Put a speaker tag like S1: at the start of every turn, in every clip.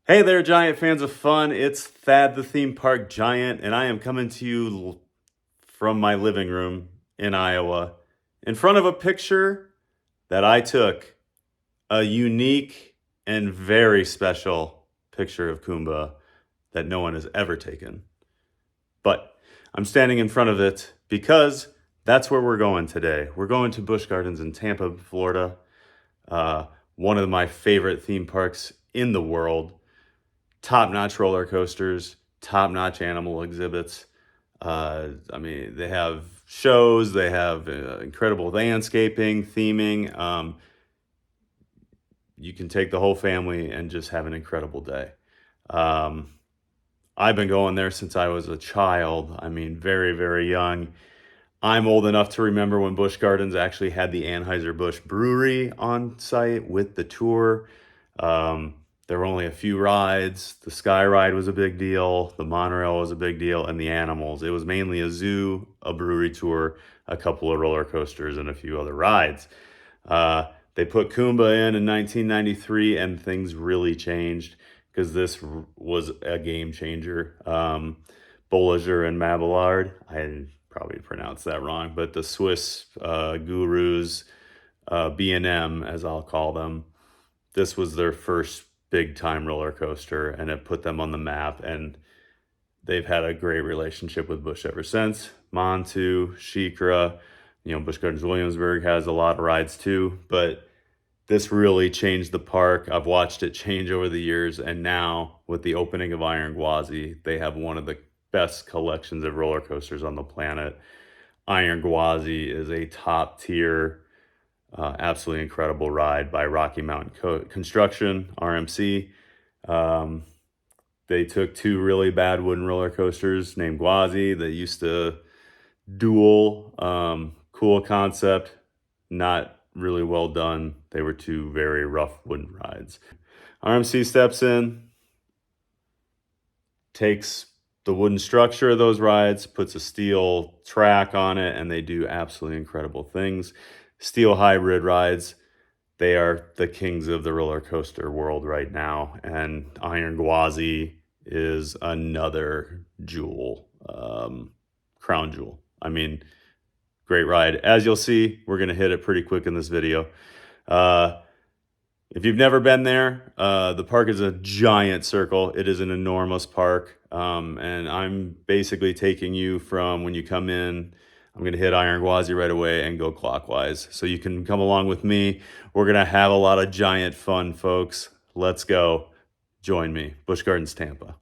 S1: Hey there, giant fans of fun. It's Thad the Theme Park Giant, and I am coming to you from my living room in Iowa in front of a picture that I took, a unique and very special picture of Kumba that no one has ever taken. But I'm standing in front of it because that's where we're going today. We're going to Busch Gardens in Tampa, Florida, one of my favorite theme parks in the world. Top-notch roller coasters, top-notch animal exhibits. I mean, they have shows, they have incredible landscaping, theming. You can take the whole family and just have an incredible day. I've been going there since I was a child. I mean, very, very young. I'm old enough to remember when Busch Gardens actually had the Anheuser-Busch Brewery on site with the tour. There were only a few rides. The Sky Ride was a big deal. The monorail was a big deal. And the animals. It was mainly a zoo, a brewery tour, a couple of roller coasters, and a few other rides. They put Kumba in 1993, and things really changed because this was a game changer. Bolliger and Mabillard, I probably pronounced that wrong, but the Swiss gurus, B&M as I'll call them, this was their first big time roller coaster, and it put them on the map, and they've had a great relationship with Busch ever since. Montu, Sheikra, Busch Gardens Williamsburg has a lot of rides too, but this really changed the park. I've watched it change over the years, and now with the opening of Iron Gwazi, they have one of the best collections of roller coasters on the planet. Iron Gwazi is a top tier, absolutely incredible ride by Rocky Mountain Construction, RMC. They took two really bad wooden roller coasters named Gwazi that used to duel. Cool concept, not really well done. They were two very rough wooden rides. RMC steps in, takes the wooden structure of those rides, puts a steel track on it, and they do absolutely incredible things. Steel hybrid rides, they are the kings of the roller coaster world right now, and Iron Gwazi is another jewel, crown jewel. I mean, great ride. As you'll see, we're going to hit it pretty quick in this video. If you've never been there, the park is a giant circle. It is an enormous park, and I'm basically taking you from when you come in. I'm going to hit Iron Gwazi right away and go clockwise. So you can come along with me. We're going to have a lot of giant fun, folks. Let's go. Join me. Busch Gardens, Tampa.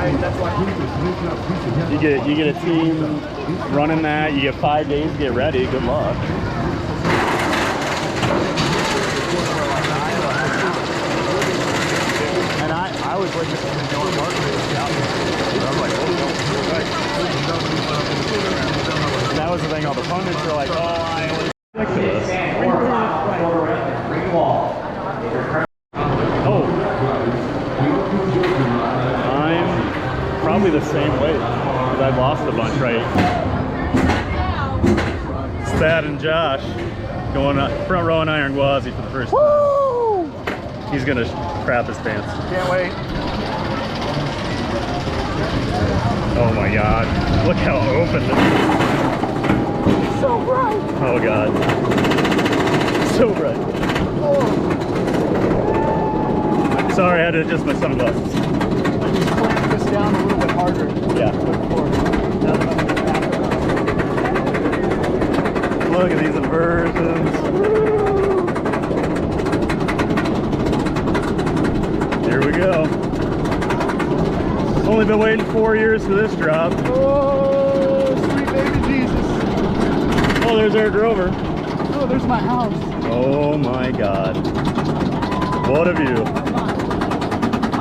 S2: You get a team running that. You get 5 days to get ready. Good luck. And I was like, going market out there. I'm like, that was the thing. All the pundits were like, oh, I only like this. Oh, I'm probably the same weight because I've lost a bunch, right? Thad and Josh going front row in Iron Gwazi for the first time. Woo! He's gonna crap his pants. Can't wait. Oh my God! Look how open this is. It's so bright. Oh God! So bright. Oh. Sorry, I had to adjust my sunglasses. I just clamped this down a little bit harder. Yeah. Look at these inversions. Here we go. Only been waiting 4 years for this drop. Oh, sweet baby Jesus. Oh, there's Eric Grover. Oh, there's my house. Oh my God. What have you?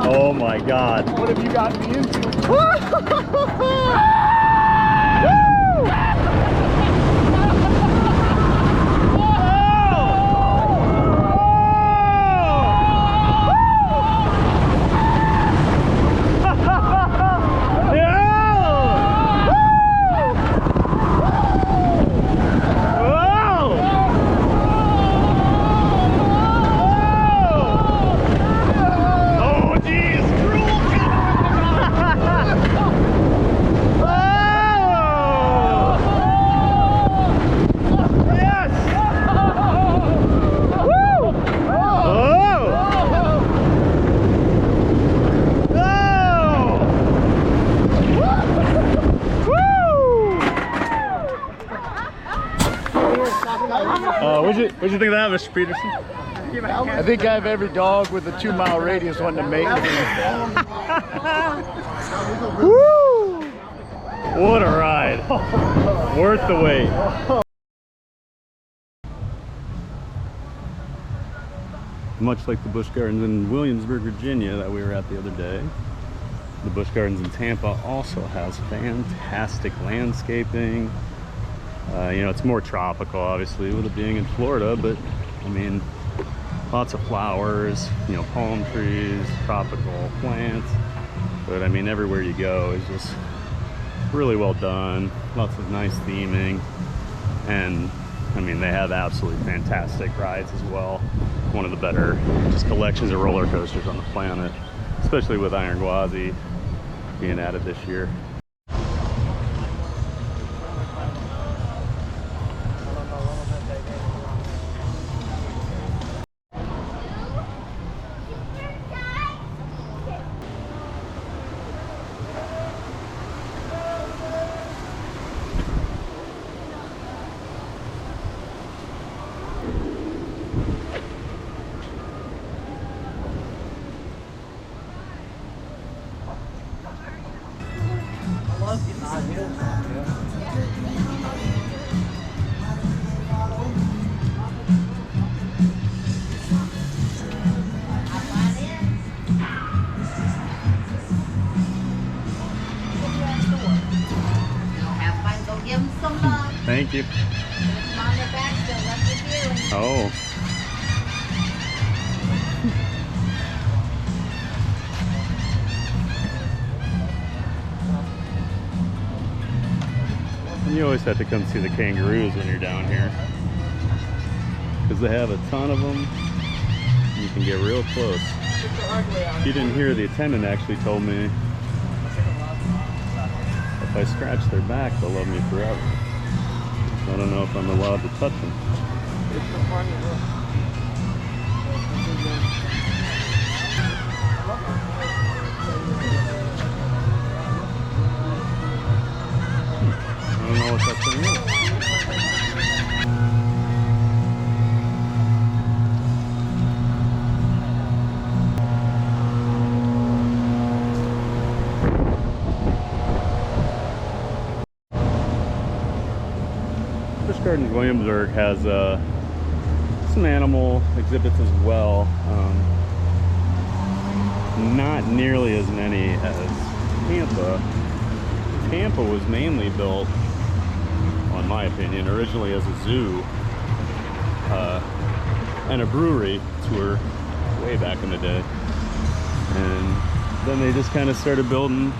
S2: Oh my God. What have you got me into? What'd you think of that, Mr. Peterson?
S3: I think I have every dog with a 2-mile radius wanting to mate with me.
S2: Woo! What a ride. Worth the wait. Much like the Busch Gardens in Williamsburg, Virginia that we were at the other day, the Busch Gardens in Tampa also has fantastic landscaping. You know, it's more tropical, obviously, with it being in Florida, but I mean, lots of flowers, you know, palm trees, tropical plants. But I mean, everywhere you go is just really well done, lots of nice theming, and I mean, they have absolutely fantastic rides as well. One of the better just collections of roller coasters on the planet, especially with Iron Gwazi being added this year. Thank you. Oh. You always have to come see the kangaroos when you're down here, because they have a ton of them. You can get real close. You didn't hear, the attendant actually told me if I scratch their back, they'll love me forever. I don't know if I'm allowed to touch them. I don't know what that thing is. Gardens Williamsburg has some animal exhibits as well. Not nearly as many as Tampa. Tampa was mainly built, in my opinion, originally as a zoo and a brewery tour way back in the day. And then they just kind of started building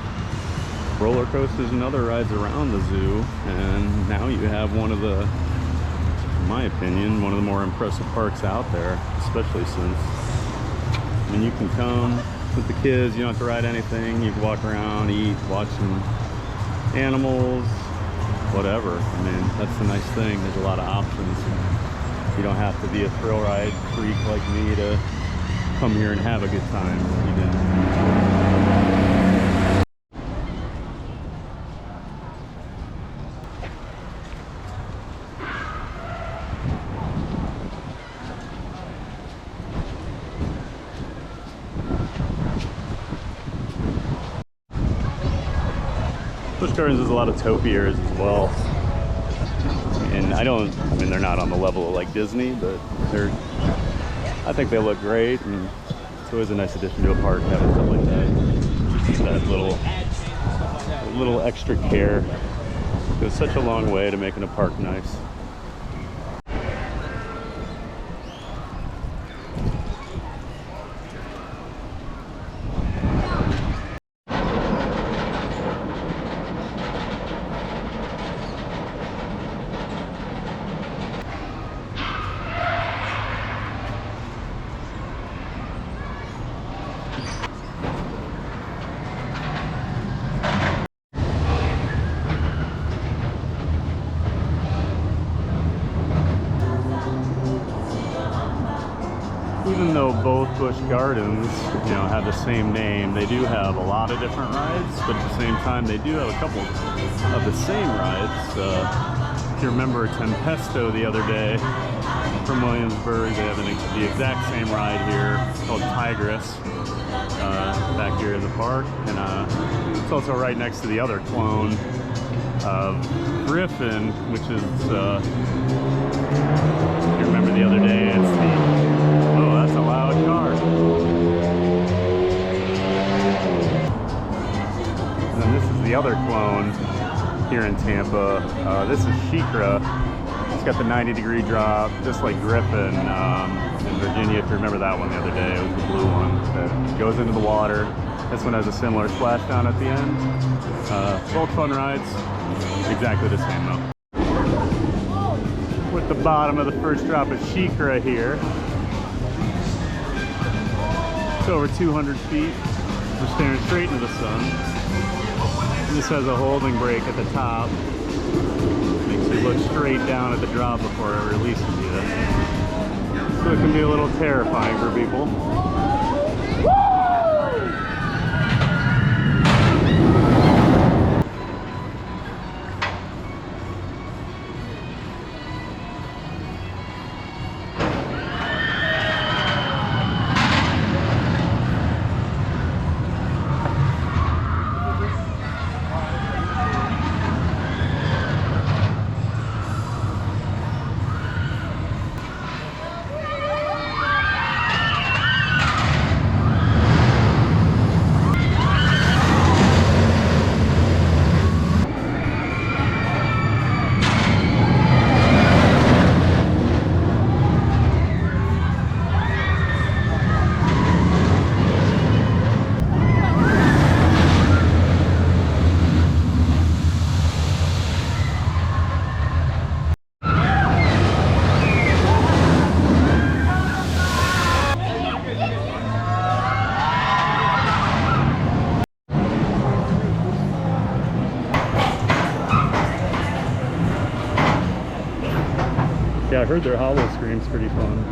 S2: roller coasters and other rides around the zoo, and now you have one of the, in my opinion, one of the more impressive parks out there, especially since, I mean, you can come with the kids, you don't have to ride anything, you can walk around, eat, watch some animals, whatever. I mean, that's the nice thing, there's a lot of options. You don't have to be a thrill ride freak like me to come here and have a good time. You can. Busch Gardens has a lot of topiaries as well, and I mean, they're not on the level of like Disney, but I think they look great, and it's always a nice addition to a park having stuff like that. That little extra care goes such a long way to making a park nice. Even though both Busch Gardens, you know, have the same name, they do have a lot of different rides, but at the same time, they do have a couple of the same rides. If you remember Tempesto the other day from Williamsburg, they have the exact same ride here called Tigris back here in the park, and it's also right next to the other clone of Griffin, which is, if you remember the other day, it's the, oh, that's a loud car. And then this is the other clone here in Tampa. This is Sheikra. It's got the 90-degree drop, just like Griffin in Virginia, if you remember that one the other day. It was the blue one that goes into the water. This one has a similar splashdown at the end. Both fun rides, exactly the same though. With the bottom of the first drop of Sheikra here. It's over 200 feet. We're staring straight into the sun. This has a holding brake at the top. Makes you look straight down at the drop before it releases you. So it can be a little terrifying for people. Yeah, I heard their hollow scream's pretty fun.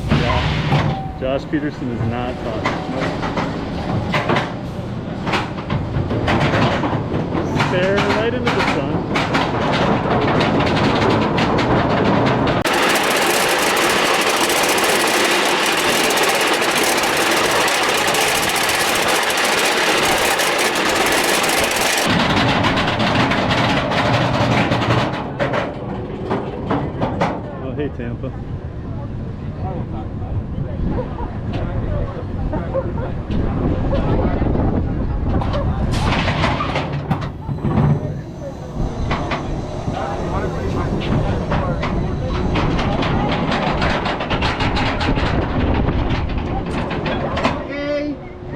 S2: Yeah, Josh Peterson is not talking. Stare right into the sun. Tampa.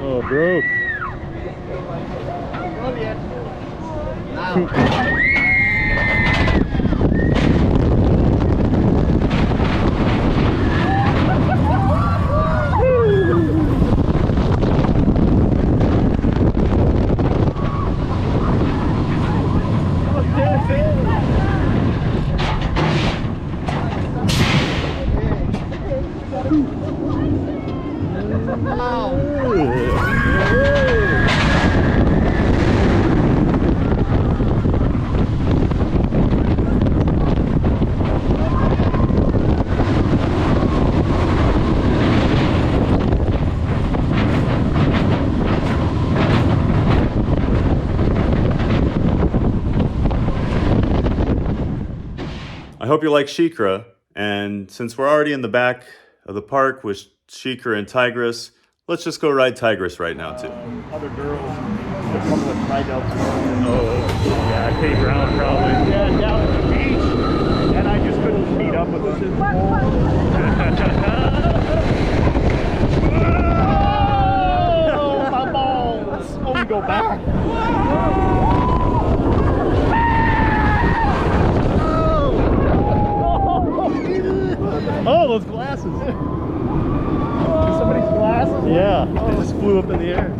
S2: Oh, broke.
S1: I hope you like Sheikra, and since we're already in the back of the park with Sheikra and Tigris, let's just go ride Tigris right now too.
S2: Other girls, a couple of ride out. Oh, yeah, Kate Brown probably.
S3: Yeah, down at the beach, and I just couldn't meet up with them. Oh, my balls! Oh, we go back.
S2: Oh, those glasses.
S3: Somebody's glasses?
S2: Yeah, they just flew up in the air.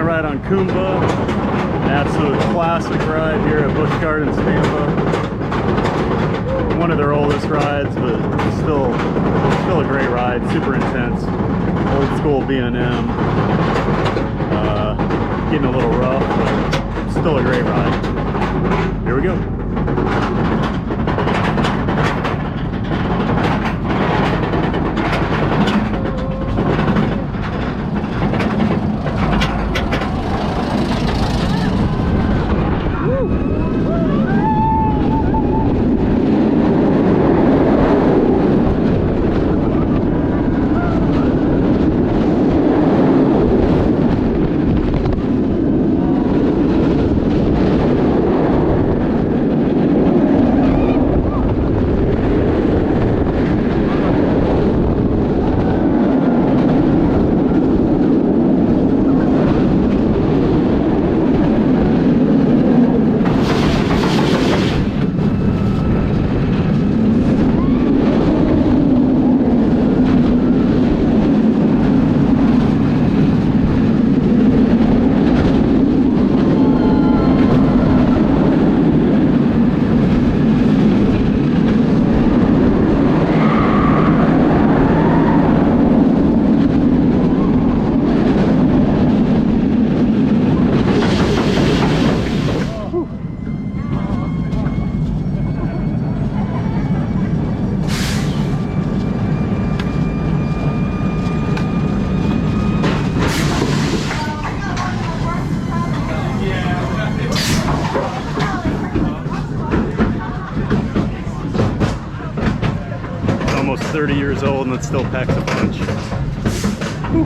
S2: ride on Kumba. An absolute classic ride here at Busch Gardens, Tampa. One of their oldest rides, but still a great ride. Super intense. Old school B&M. Getting a little rough, but still a great ride. Here we go. Almost 30 years old and it still packs a punch. Whew.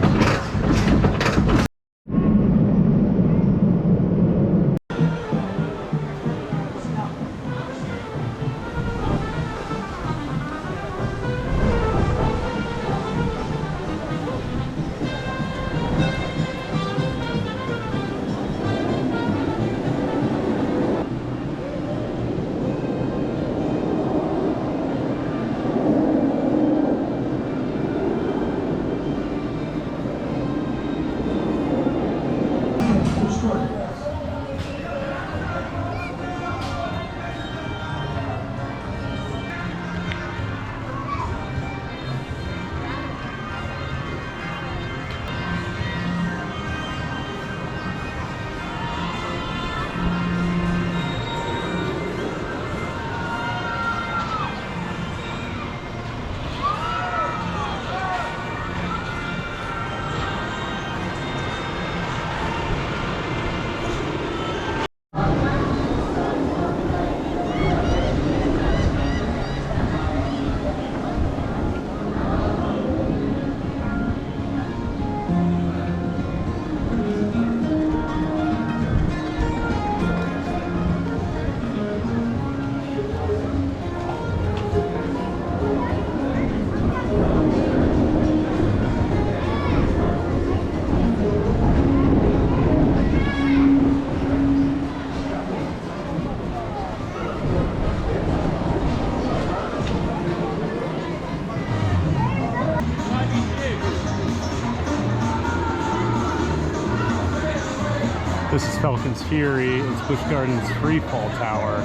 S2: This is Falcon's Fury. It's Busch Gardens free fall tower.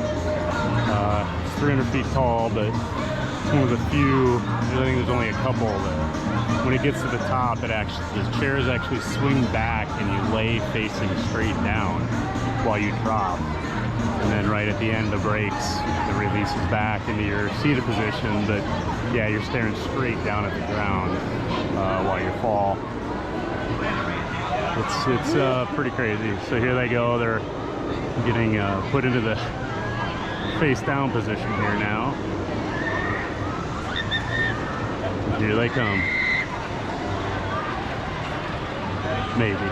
S2: It's 300 feet tall, but it's one of the few, I think there's only a couple that when it gets to the top, the chairs actually swing back and you lay facing straight down while you drop. And then right at the end, the brakes, it releases back into your seated position, but yeah, you're staring straight down at the ground while you fall. It's pretty crazy. So here they go. They're getting put into the face down position here now. Here they come. Maybe.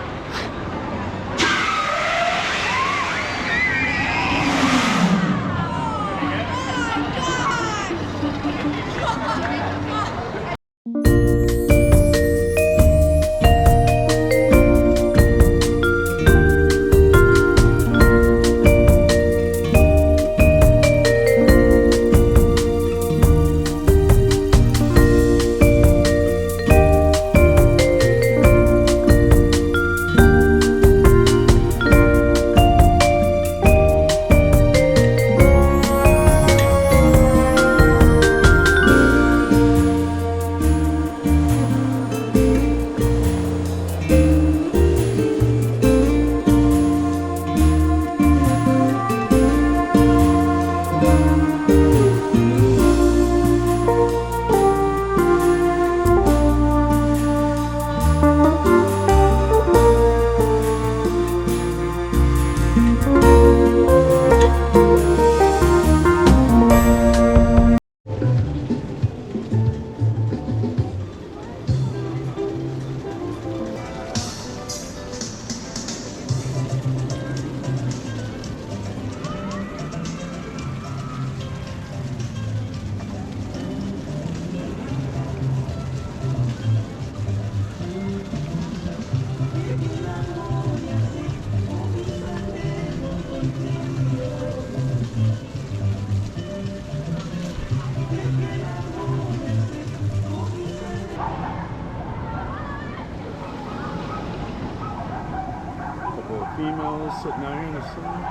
S2: sitting out here in the sun.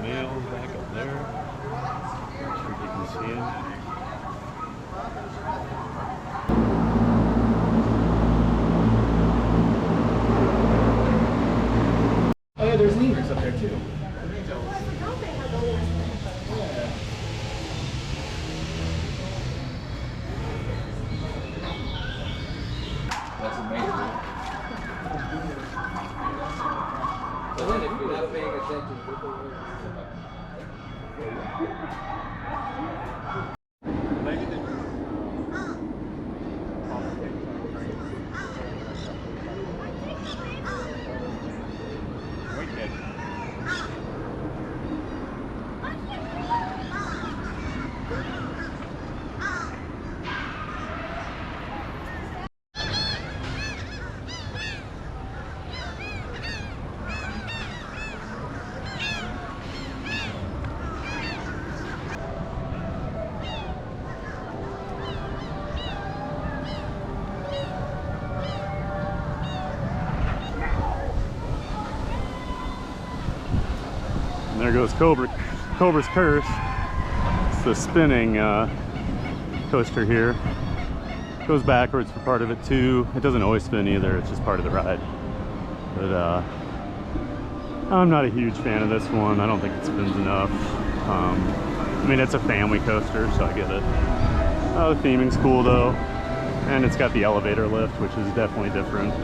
S2: Males back up there. Not sure if you can see him.
S4: Oh yeah, there's lemurs up there too. That's amazing. So then if you're not paying attention,
S2: And there goes Cobra's Curse. It's the spinning coaster here. Goes backwards for part of it too. It doesn't always spin either, it's just part of the ride. But I'm not a huge fan of this one. I don't think it spins enough. I mean, it's a family coaster, so I get it. The theming's cool though. And it's got the elevator lift, which is definitely different.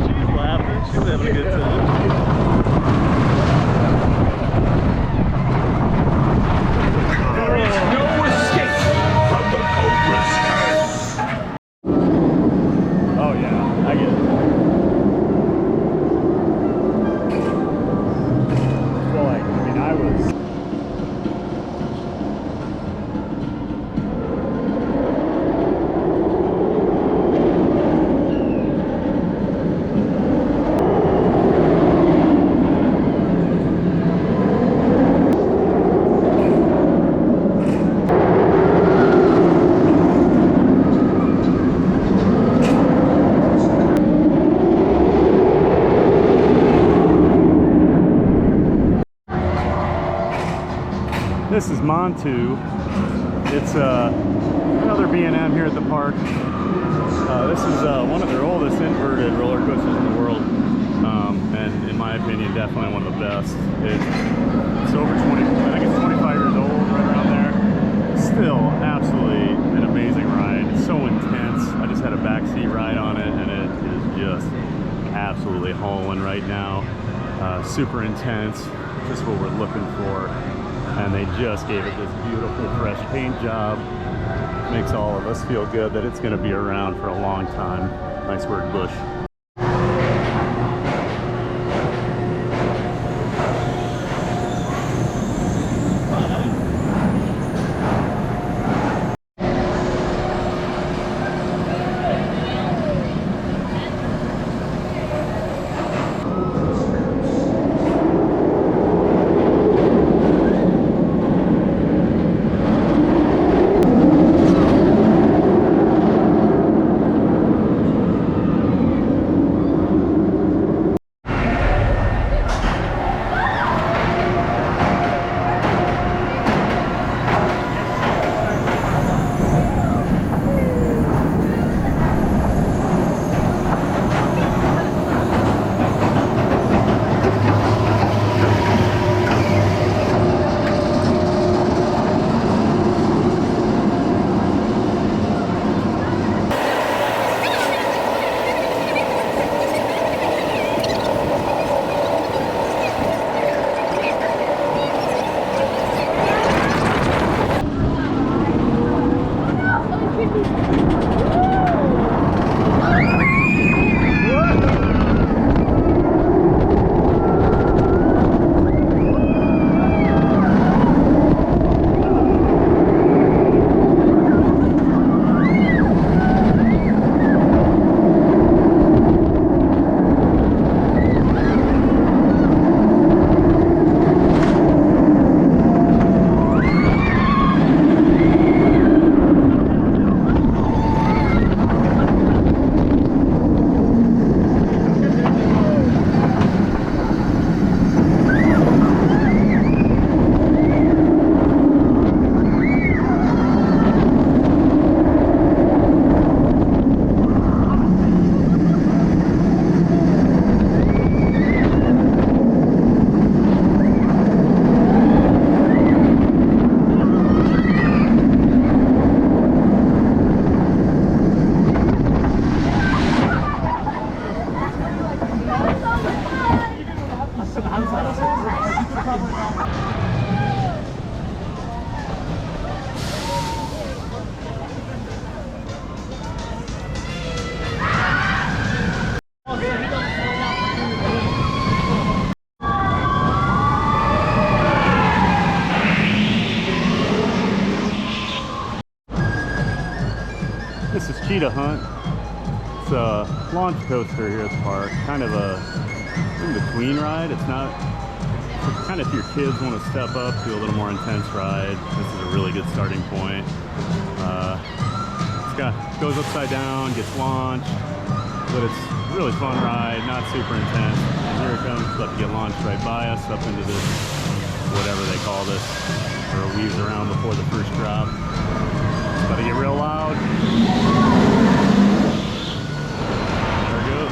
S2: She's laughing. She's having a good time. This is Montu. It's another B&M here at the park. This is one of their oldest inverted roller coasters in the world, and in my opinion, definitely one of the best. It's over 20, I think it's 25 years old, right around there. Still, absolutely an amazing ride. It's so intense. I just had a backseat ride on it, and it is just absolutely hauling right now. Super intense, just what we're looking for. And they just gave it this beautiful fresh paint job. Makes all of us feel good that it's going to be around for a long time. Nice work, Busch. This is Cheetah Hunt. It's a launch coaster here at the park. Kind of a in-between ride. It's not, it's kind of if your kids want to step up to a little more intense ride, this is a really good starting point. Goes upside down, gets launched, but it's a really fun ride, not super intense. And here it comes, about to get launched right by us up into this, whatever they call this, where it weaves around before the first drop. It's about to get real loud. There it goes.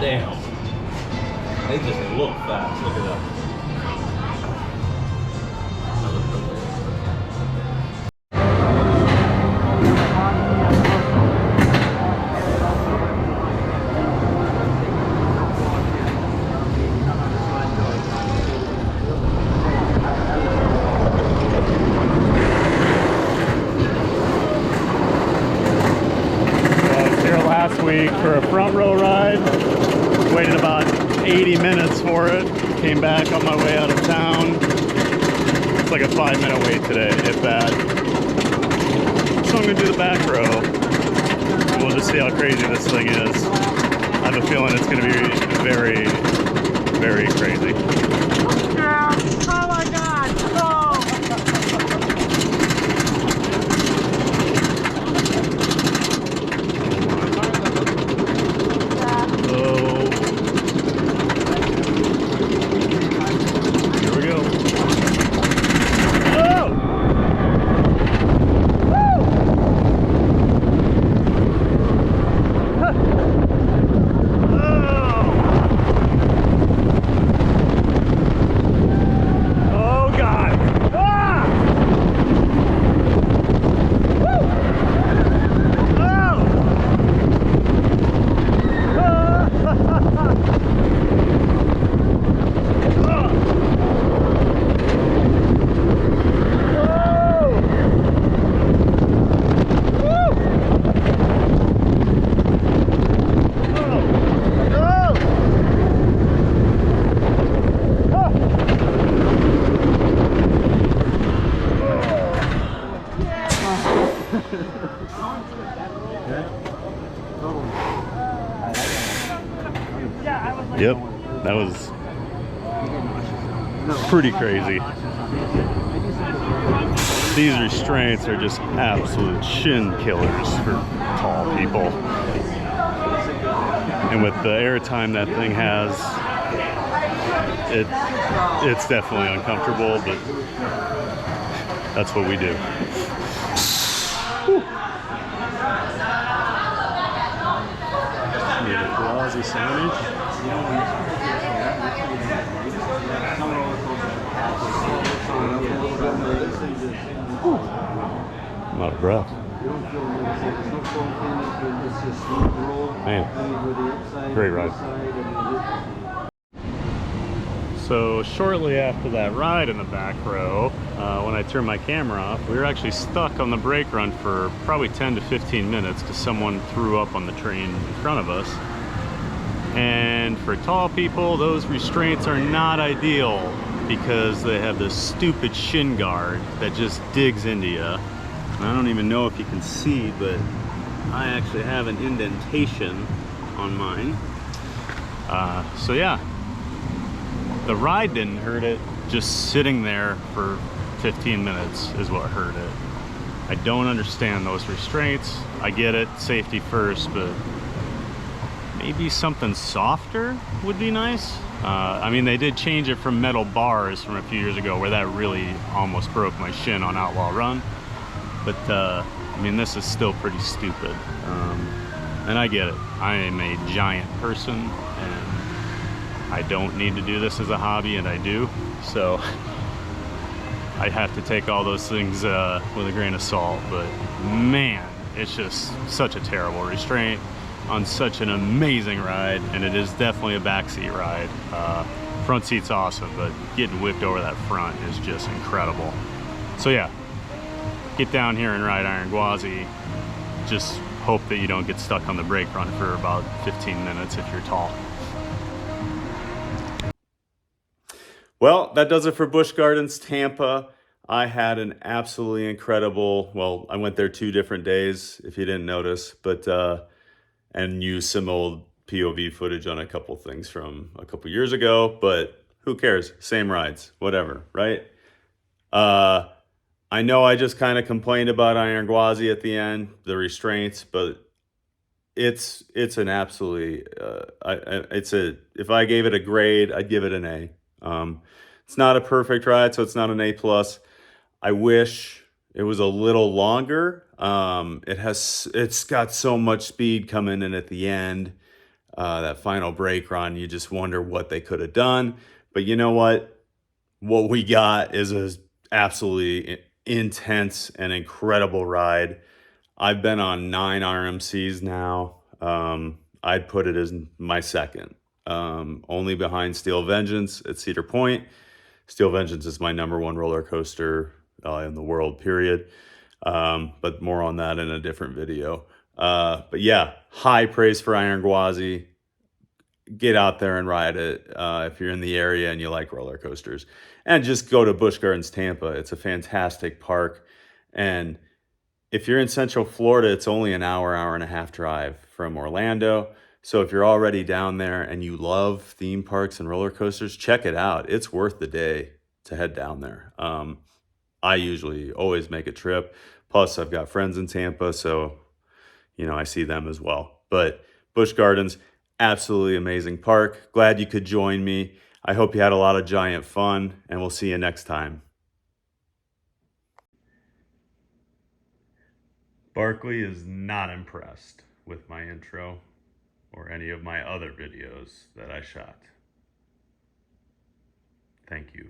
S2: Damn. They just look fast. Look at that. Week for a front row ride. Waited about 80 minutes for it. Came back on my way out of town. It's like a 5-minute wait today, if that. So I'm gonna do the back row. We'll just see how crazy this thing is. I have a feeling it's gonna be very, very crazy.
S5: Yeah. Oh my God! Oh.
S2: Yep, that was pretty crazy. These restraints are just absolute shin killers for tall people. And with the airtime that thing has, it's definitely uncomfortable, but that's what we do. Whew. Yeah, Gwazi signage. I'm out of breath. Man, great ride. So shortly after that ride in the back row, when I turned my camera off, we were actually stuck on the brake run for probably 10 to 15 minutes because someone threw up on the train in front of us. And for tall people, those restraints are not ideal because they have this stupid shin guard that just digs into you. And I don't even know if you can see, but I actually have an indentation on mine. So yeah, the ride didn't hurt it, just sitting there for 15 minutes is what hurt it. I don't understand those restraints. I get it, safety first, but maybe something softer would be nice. I mean, they did change it from metal bars from a few years ago where that really almost broke my shin on Outlaw Run. But I mean, this is still pretty stupid. And I get it. I am a giant person and I don't need to do this as a hobby, and I do. So I have to take all those things with a grain of salt. But man, it's just such a terrible restraint on such an amazing ride, and it is definitely a backseat ride. Front seat's awesome, but getting whipped over that front is just incredible. So yeah, get down here and ride Iron Gwazi. Just hope that you don't get stuck on the brake run for about 15 minutes if you're tall.
S1: Well, that does it for Busch Gardens, Tampa. I had an absolutely incredible, well, I went there 2 different days, if you didn't notice, but and used some old POV footage on a couple things from a couple years ago, but who cares? Same rides, whatever, right? I know I just kind of complained about Iron Gwazi at the end, the restraints, but it's an absolutely, if I gave it a grade, I'd give it an A. It's not a perfect ride, so it's not an A+. I wish it was a little longer. It's got so much speed coming in at the end. That final brake run, you just wonder what they could have done. But you know what? What we got is a absolutely intense and incredible ride. I've been on 9 RMCs now. I'd put it as my second, only behind Steel Vengeance at Cedar Point. Steel Vengeance is my #1 roller coaster in the world, period. But more on that in a different video. But yeah, high praise for Iron Gwazi. Get out there and ride it if you're in the area and you like roller coasters. And just go to Busch Gardens, Tampa. It's a fantastic park. And if you're in Central Florida, it's only an hour, hour and a half drive from Orlando. So if you're already down there and you love theme parks and roller coasters, check it out. It's worth the day to head down there. I usually always make a trip. Plus, I've got friends in Tampa, so, you know, I see them as well. But Busch Gardens, absolutely amazing park. Glad you could join me. I hope you had a lot of giant fun, and we'll see you next time. Barkley is not impressed with my intro or any of my other videos that I shot. Thank you.